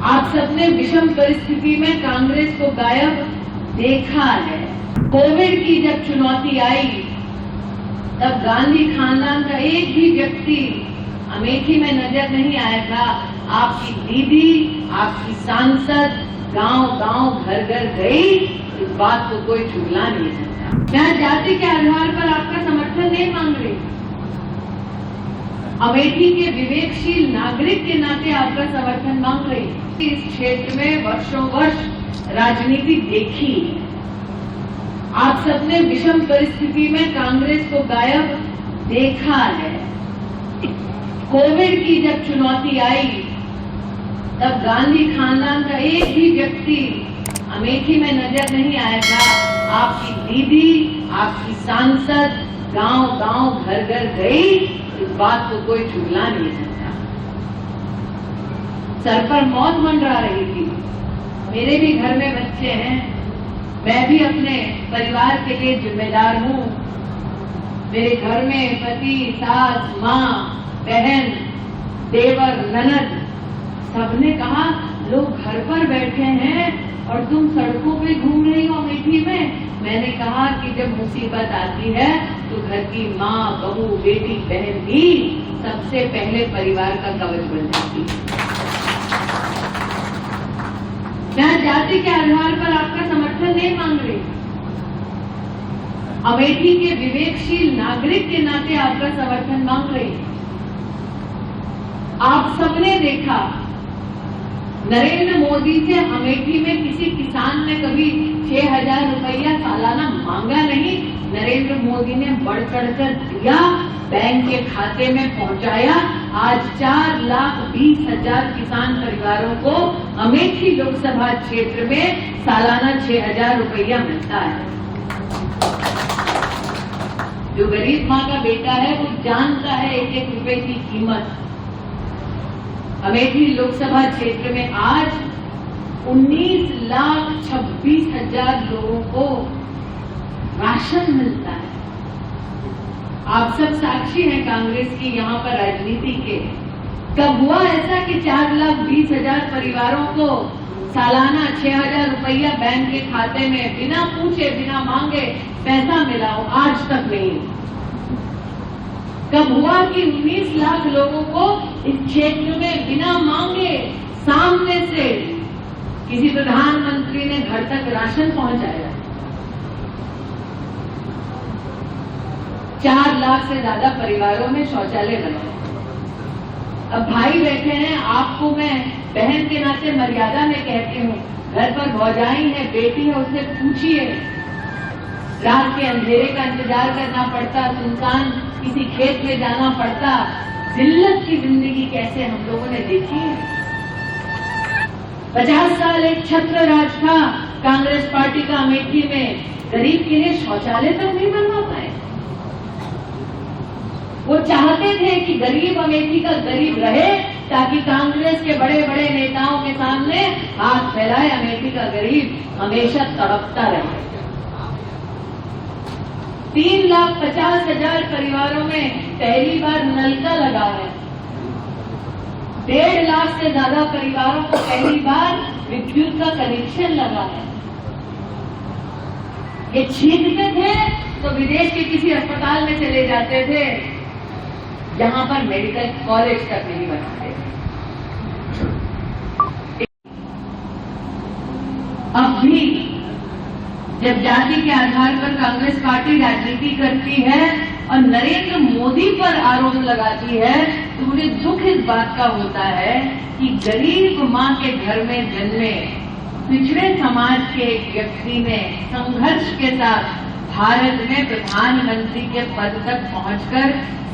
आप सबने विषम परिस्थिति में कांग्रेस को गायब देखा है। कोविड की जब चुनौती आई तब गांधी खानदान का एक भी व्यक्ति अमेठी में नजर नहीं आया था। आपकी दीदी, आपकी सांसद गांव-गांव, घर-घर गई, इस बात को कोई झुठला नहीं सकता। मैं जाति के आधार पर आपका समर्थन नहीं मांग रही, अमेठी के विवेकशील नागरिक के नाते आपका समर्थन मांग रही। इस क्षेत्र में वर्षों वर्ष राजनीति देखी है। आप सबने विषम परिस्थिति में कांग्रेस को गायब देखा है। कोविड की जब चुनौती आई तब गांधी खानदान का एक भी व्यक्ति अमेठी में नजर नहीं आया था। आपकी दीदी, आपकी सांसद गांव-गांव, घर-घर गई, इस बात को कोई झुठला नहीं सकता। सर पर मौत मंडरा रही थी। मेरे भी घर में बच्चे हैं, मैं भी अपने परिवार के लिए जिम्मेदार हूँ। मेरे घर में पति, सास, माँ, बहन, देवर, ननद, सबने कहा लोग घर पर बैठे हैं और तुम सड़कों पे घूम रही हो अमेठी में। मैंने कहा कि जब मुसीबत आती है तो घर की माँ, बहू, बेटी, बहन भी सबसे पहले परिवार का कवच बन जाती है। मैं जाति के आधार पर आपका समर्थन नहीं मांग रही, अमेठी के विवेकशील नागरिक के नाते आपका समर्थन मांग रही। आप सबने देखा नरेंद्र मोदी से अमेठी में किसी किसान ने कभी 6,000 रुपया सालाना मांगा नहीं। नरेंद्र मोदी ने बढ़ चढ़कर दिया, बैंक के खाते में पहुंचाया। आज 4,20,000 किसान परिवारों को अमेठी लोकसभा क्षेत्र में सालाना 6,000 रुपया मिलता है। जो गरीब माँ का बेटा है वो जानता है एक एक रुपए की कीमत। अमेठी लोकसभा क्षेत्र में आज 19,26,000 लोगों को राशन मिलता है। आप सब साक्षी हैं कांग्रेस की यहाँ पर राजनीति के। कब हुआ ऐसा कि 4,20,000 परिवारों को सालाना 6,000 रुपया बैंक के खाते में बिना पूछे, बिना मांगे पैसा मिला हो? आज तक नहीं। कब हुआ कि 19 लाख लोगों को इस क्षेत्र में बिना मांगे सामने से किसी प्रधानमंत्री ने घर तक राशन पहुंचाया? 4 लाख से ज्यादा परिवारों में शौचालय बने। अब भाई बैठे हैं, आपको मैं बहन के नाते मर्यादा में कहती हूँ, घर पर भौजाई है, बेटी है, उससे पूछिए। रात के अंधेरे का इंतजार करना पड़ता, सुनसान किसी खेत में जाना पड़ता, जिल्लत की जिंदगी कैसे हम लोगों ने देखी है। 50 साल एक छत्र राज था कांग्रेस पार्टी का अमेठी में, गरीब के लिए शौचालय तक नहीं बनवा पाए। वो चाहते थे कि गरीब अमेठी का गरीब रहे ताकि कांग्रेस के बड़े बड़े नेताओं के सामने हाथ फैलाए, अमेठी का गरीब हमेशा तड़पता रहे। 3,50,000 परिवारों में पहली बार नल का लगा है। 1.5 लाख से ज्यादा परिवारों को पहली बार विद्युत का कनेक्शन लगा है। ये छीनते थे तो विदेश के किसी अस्पताल में चले जाते थे, जहां पर मेडिकल कॉलेज तक नहीं बनाते। अब भी जब जाति के आधार पर कांग्रेस पार्टी राजनीति करती है और नरेंद्र मोदी पर आरोप लगाती है, तो मुझे दुख इस बात का होता है कि गरीब माँ के घर में जन्मे पिछड़े समाज के एक व्यक्ति ने संघर्ष के साथ भारत में प्रधानमंत्री के पद तक पहुंचकर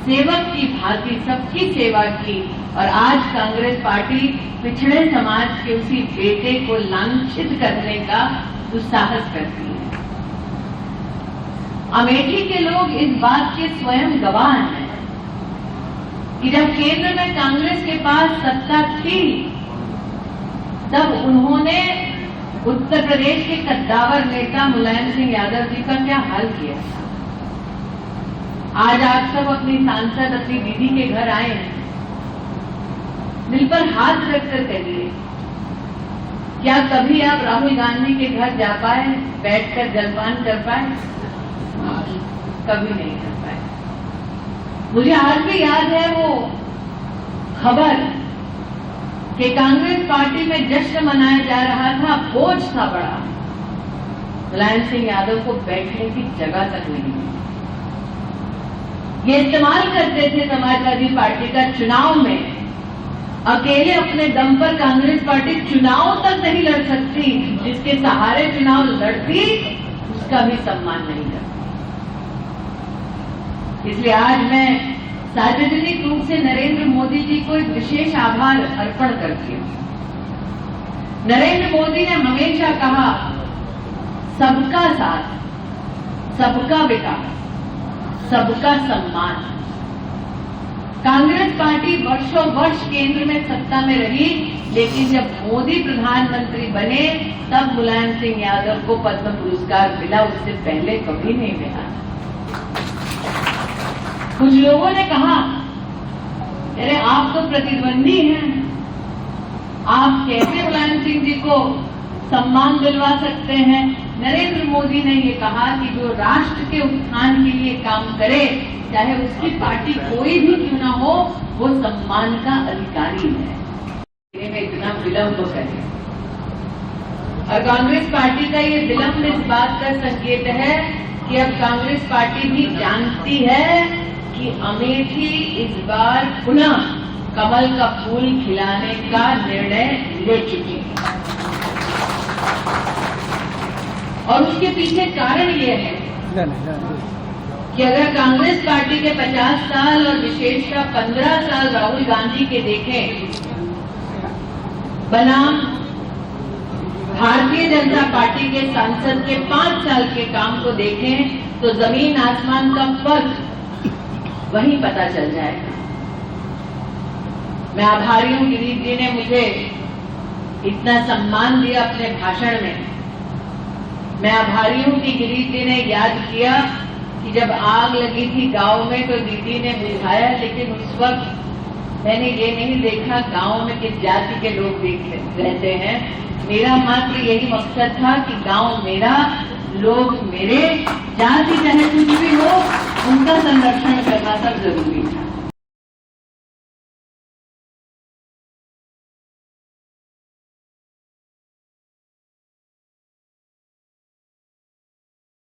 सेवक की भांति सबकी सेवा की, और आज कांग्रेस पार्टी पिछड़े समाज के उसी बेटे को लांछित करने का दुस्साहस करती है। अमेठी के लोग इस बात के स्वयं गवाह हैं कि जब केंद्र में कांग्रेस के पास सत्ता थी तब उन्होंने उत्तर प्रदेश के कद्दावर नेता मुलायम सिंह यादव जी का क्या हाल किया था। आज आप सब अपनी सांसद, अपनी दीदी के घर आए हैं, दिल पर हाथ रखकर कहिए क्या कभी आप राहुल गांधी के घर जा पाए, बैठकर जलपान कर पाए? कभी नहीं कर पाए। मुझे आज भी याद है वो खबर कि कांग्रेस पार्टी में जश्न मनाया जा रहा था, भोज था बड़ा, मुलायम सिंह यादव को बैठने की जगह तक नहीं मिली। ये इस्तेमाल करते थे समाजवादी पार्टी का चुनाव में, अकेले अपने दम पर कांग्रेस पार्टी चुनाव तक नहीं लड़ सकती, जिसके सहारे चुनाव लड़ती उसका भी सम्मान नहीं करती। इसलिए आज मैं सार्वजनिक रूप से नरेंद्र मोदी जी को एक विशेष आभार अर्पण करती हूं। नरेंद्र मोदी ने हमेशा कहा सबका साथ, सबका विकास, सबका सम्मान। कांग्रेस पार्टी वर्षों वर्ष केंद्र में सत्ता में रही, लेकिन जब मोदी प्रधानमंत्री बने तब मुलायम सिंह यादव को पद्म पुरस्कार मिला, उससे पहले कभी नहीं मिला। कुछ लोगों ने कहा अरे आप तो प्रतिद्वंदी हैं, आप कैसे मुलायम सिंह जी को सम्मान दिलवा सकते हैं? नरेंद्र मोदी ने ये कहा कि जो राष्ट्र के उत्थान के लिए काम करे, चाहे उसकी पार्टी कोई भी क्यों ना हो, वो सम्मान का अधिकारी है। में इतना विलंब करे, और कांग्रेस पार्टी का ये विलंब इस बात का संकेत है कि अब कांग्रेस पार्टी भी जानती है कि अमेठी इस बार पुनः कमल का फूल खिलाने का निर्णय ले चुकी है। और उसके पीछे कारण ये है कि अगर कांग्रेस पार्टी के 50 साल और विशेषतः 15 साल राहुल गांधी के देखें, बनाम भारतीय जनता पार्टी के सांसद के 5 साल के काम को देखें, तो जमीन आसमान का फर्क वहीं पता चल जाएगा। मैं आभारी हूं गिरीश जी ने मुझे इतना सम्मान दिया अपने भाषण में। मैं आभारी हूं कि गिरीश जी ने याद किया कि जब आग लगी थी गांव में तो दीदी ने बुझाया, लेकिन उस वक्त मैंने ये नहीं देखा गांव में किस जाति के लोग रहते हैं। मेरा मात्र यही मकसद था कि गांव मेरा, लोग मेरे, जाति चाहे कुछ भी हो, उनका संरक्षण करना सब जरूरी था।